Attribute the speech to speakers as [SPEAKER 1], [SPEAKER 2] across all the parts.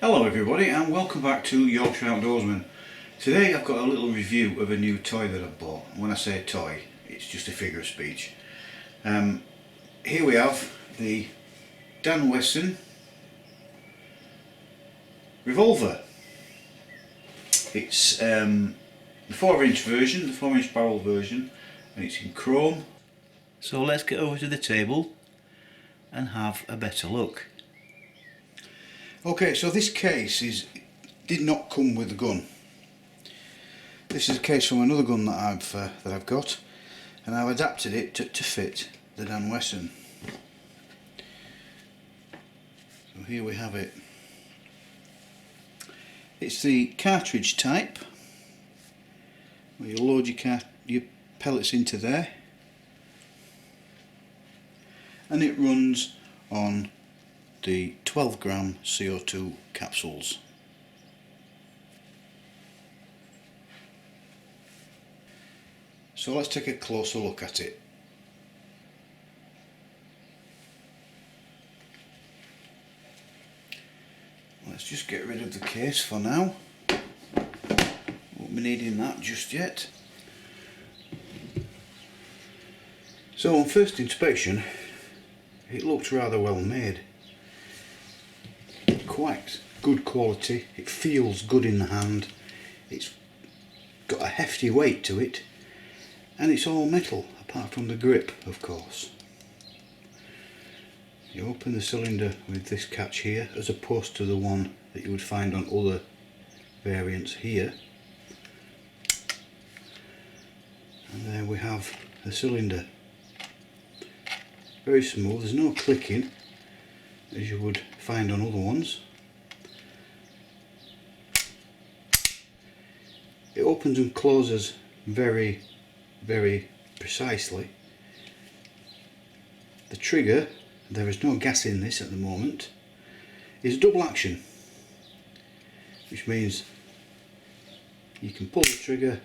[SPEAKER 1] Hello everybody and welcome back to Yorkshire Outdoorsman. Today I've got a little review of a new toy that I've bought. And when I say toy, it's just a figure of speech. Here we have the Dan Wesson Revolver. It's the 4-inch version, the 4-inch barrel version, and it's in chrome. So let's get over to the table and have a better look. Okay, so this case did not come with the gun. This is a case from another gun that I've got, and I've adapted it to fit the Dan Wesson. So here we have it. It's the cartridge type, where you load your pellets into there, and it runs on the 12-gram C02 capsules. So let's take a closer look at it. Let's just get rid of the case for now. Won't be needing that just yet. So on first inspection, it looks rather well made. Quite good quality, it feels good in the hand, it's got a hefty weight to it, and it's all metal apart from the grip, of course. You open the cylinder with this catch here, as opposed to the one that you would find on other variants here, and there we have the cylinder. Very smooth, there's no clicking as you would find on other ones. It opens and closes very, very precisely. The trigger, there is no gas in this at the moment, is double action, which means you can pull the trigger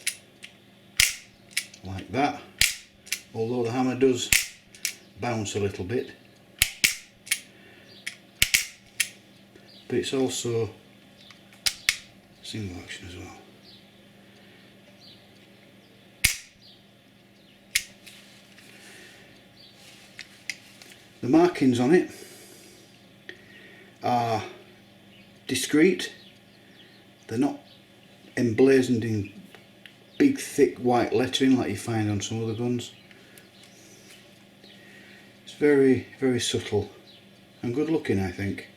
[SPEAKER 1] like that, although the hammer does bounce a little bit. But it's also single action as well. The markings on it are discreet. They're not emblazoned in big thick white lettering like you find on some other guns. It's very, very subtle and good looking, I think.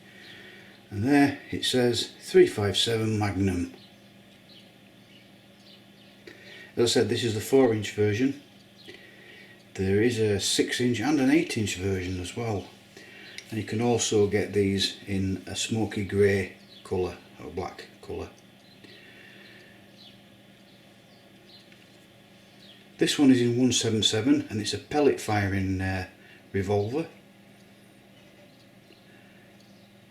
[SPEAKER 1] And there it says 357 Magnum. As I said, this is the 4-inch version. There is a 6-inch and an 8-inch version as well. And you can also get these in a smoky grey colour or black colour. This one is in 177 and it's a pellet firing revolver,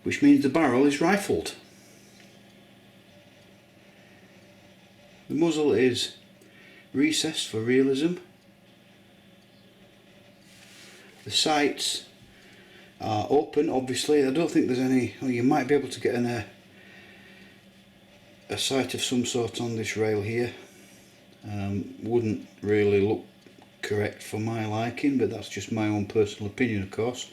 [SPEAKER 1] which means the barrel is rifled. The muzzle is recessed for realism. The sights are open, obviously. I don't think there's any, well, you might be able to get a sight of some sort on this rail here. Wouldn't really look correct for my liking, but that's just my own personal opinion, of course.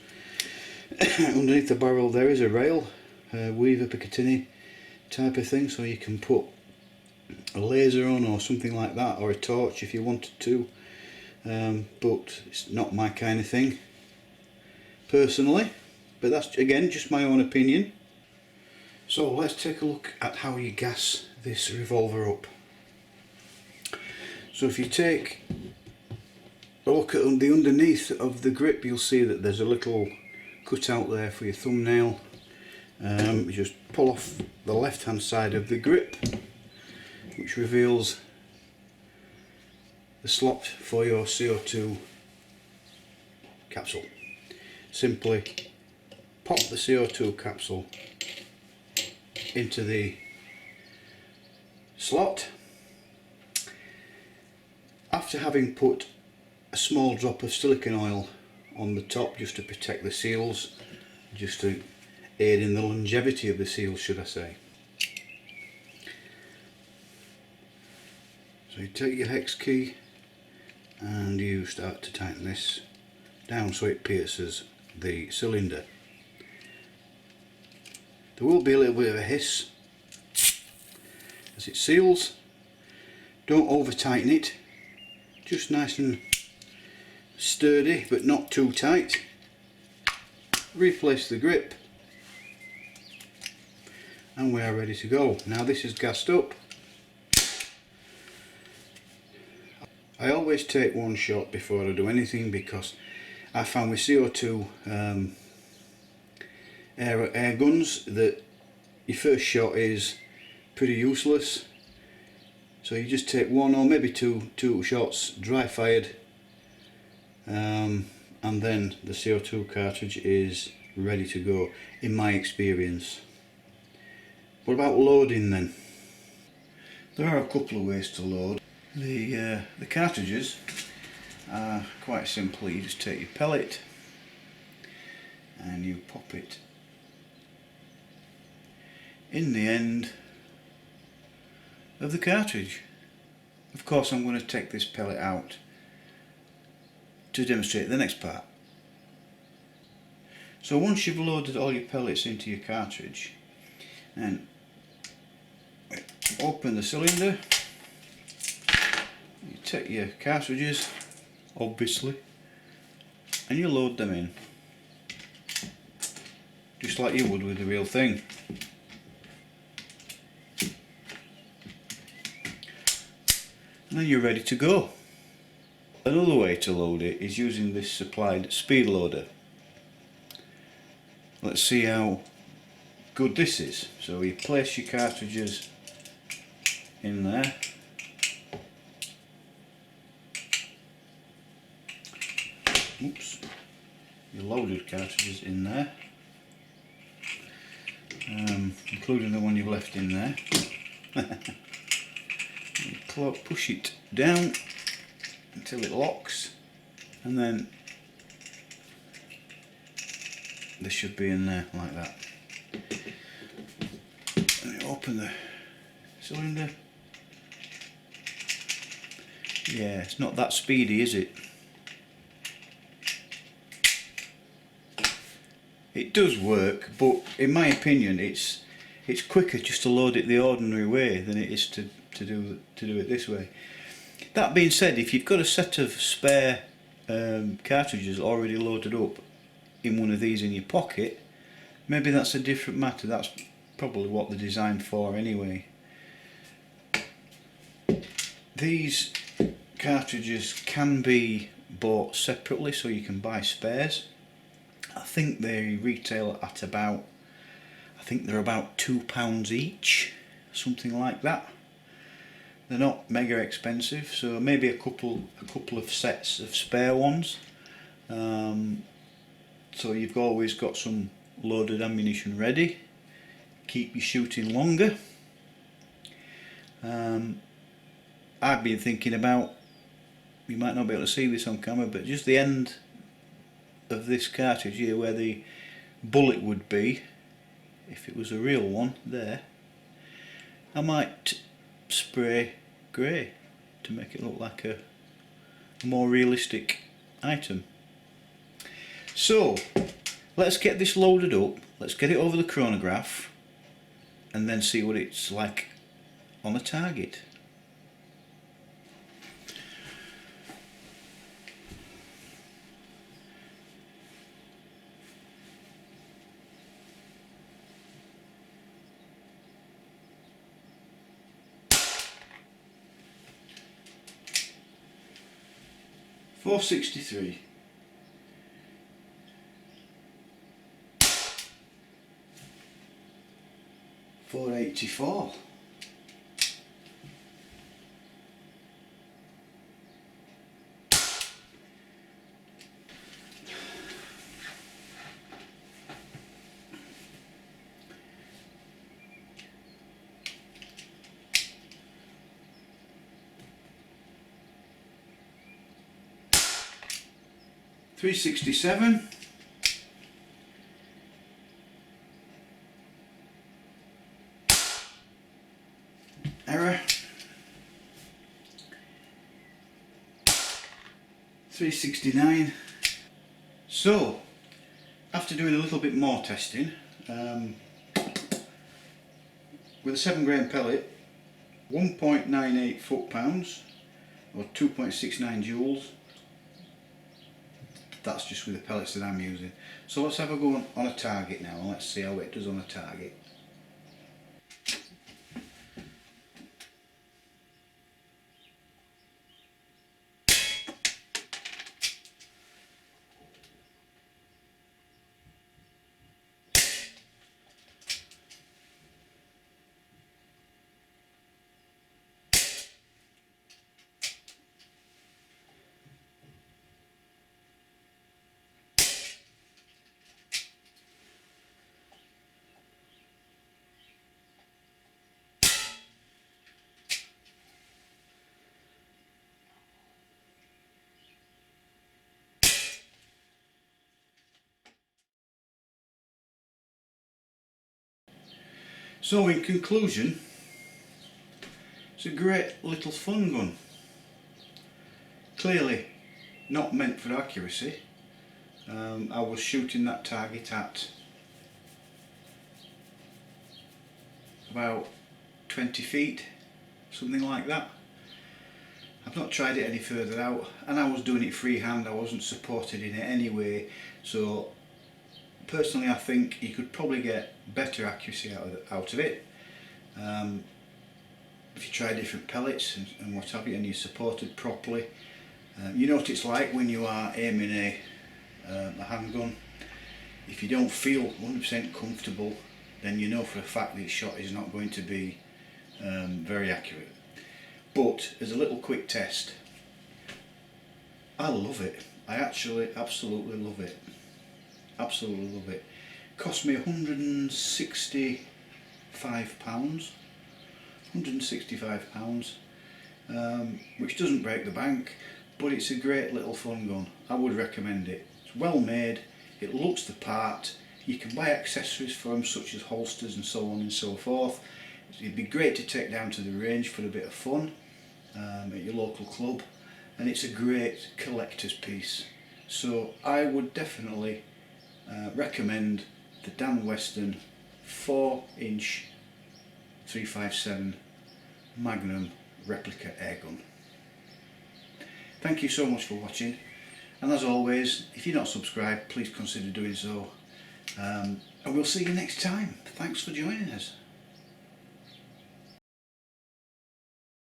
[SPEAKER 1] Underneath the barrel there is a rail, Weaver Picatinny type of thing, so you can put a laser on or something like that, or a torch if you wanted to, but it's not my kind of thing personally, but that's again just my own opinion. So let's take a look at how you gas this revolver up. So if you take a look at the underneath of the grip, you'll see that there's a little cut out there for your thumbnail. You just pull off the left hand side of the grip, which reveals the slot for your CO2 capsule. Simply pop the CO2 capsule into the slot. After having put a small drop of silicone oil on the top just to protect the seals, just to aid in the longevity of the seals, should I say. So you take your hex key and you start to tighten this down so it pierces the cylinder. There will be a little bit of a hiss as it seals. Don't over tighten it, just nice and sturdy but not too tight. Replace the grip and we are ready to go. Now this is gassed up. I always take one shot before I do anything, because I found with CO2 air guns that your first shot is pretty useless. So you just take one or maybe two shots, dry fired, and then the CO2 cartridge is ready to go, in my experience. What about loading then? There are a couple of ways to load. The cartridges are quite simple. You just take your pellet and you pop it in the end of the cartridge. Of course I'm going to take this pellet out to demonstrate the next part. So once you've loaded all your pellets into your cartridge, and open the cylinder, you take your cartridges, obviously, and you load them in, just like you would with the real thing. And then you're ready to go. Another way to load it is using this supplied speed loader. Let's see how good this is. So you place your cartridges in there. Oops. Your loaded cartridges in there, including the one you've left in there. Push it down until it locks, and then this should be in there like that. And you open the cylinder. Yeah, it's not that speedy, is it? It does work, but in my opinion it's quicker just to load it the ordinary way than it is to do it this way. That being said, if you've got a set of spare cartridges already loaded up in one of these in your pocket, maybe that's a different matter. That's probably what they're designed for anyway. These cartridges can be bought separately, so you can buy spares. I think they retail at about, I think they're about £2 each, something like that. They're not mega expensive, so maybe a couple of sets of spare ones. So you've always got some loaded ammunition ready. Keep you shooting longer. I've been thinking about, you might not be able to see this on camera, but just the end of this cartridge here, where the bullet would be, if it was a real one there, I might spray grey to make it look like a more realistic item. So let's get this loaded up, let's get it over the chronograph, and then see what it's like on a target. .463. .484. .367. 369. So after doing a little bit more testing with a 7 grain pellet, 1.98 foot-pounds or 2.69 joules. That's just with the pellets that I'm using. So let's have a go on a target now and let's see how it does on a target. So in conclusion, it's a great little fun gun. Clearly not meant for accuracy. I was shooting that target at about 20 feet, something like that. I've not tried it any further out, and I was doing it freehand. I wasn't supported in it anyway, so personally I think you could probably get better accuracy out of it if you try different pellets and what have you, and you're supported properly. You know what it's like when you are aiming a handgun. If you don't feel 100% comfortable, then you know for a fact that your shot is not going to be very accurate. But as a little quick test, I love it. I actually absolutely love it. Absolutely love it. Cost me £165. £165, which doesn't break the bank, but it's a great little fun gun. I would recommend it. It's well made, it looks the part, you can buy accessories for them such as holsters and so on and so forth. It'd be great to take down to the range for a bit of fun at your local club, and it's a great collector's piece. So I would definitely recommend the Dan Wesson 4-inch 357 Magnum replica airgun. Thank you so much for watching, and as always, if you're not subscribed, please consider doing so, and we'll see you next time. Thanks for joining us.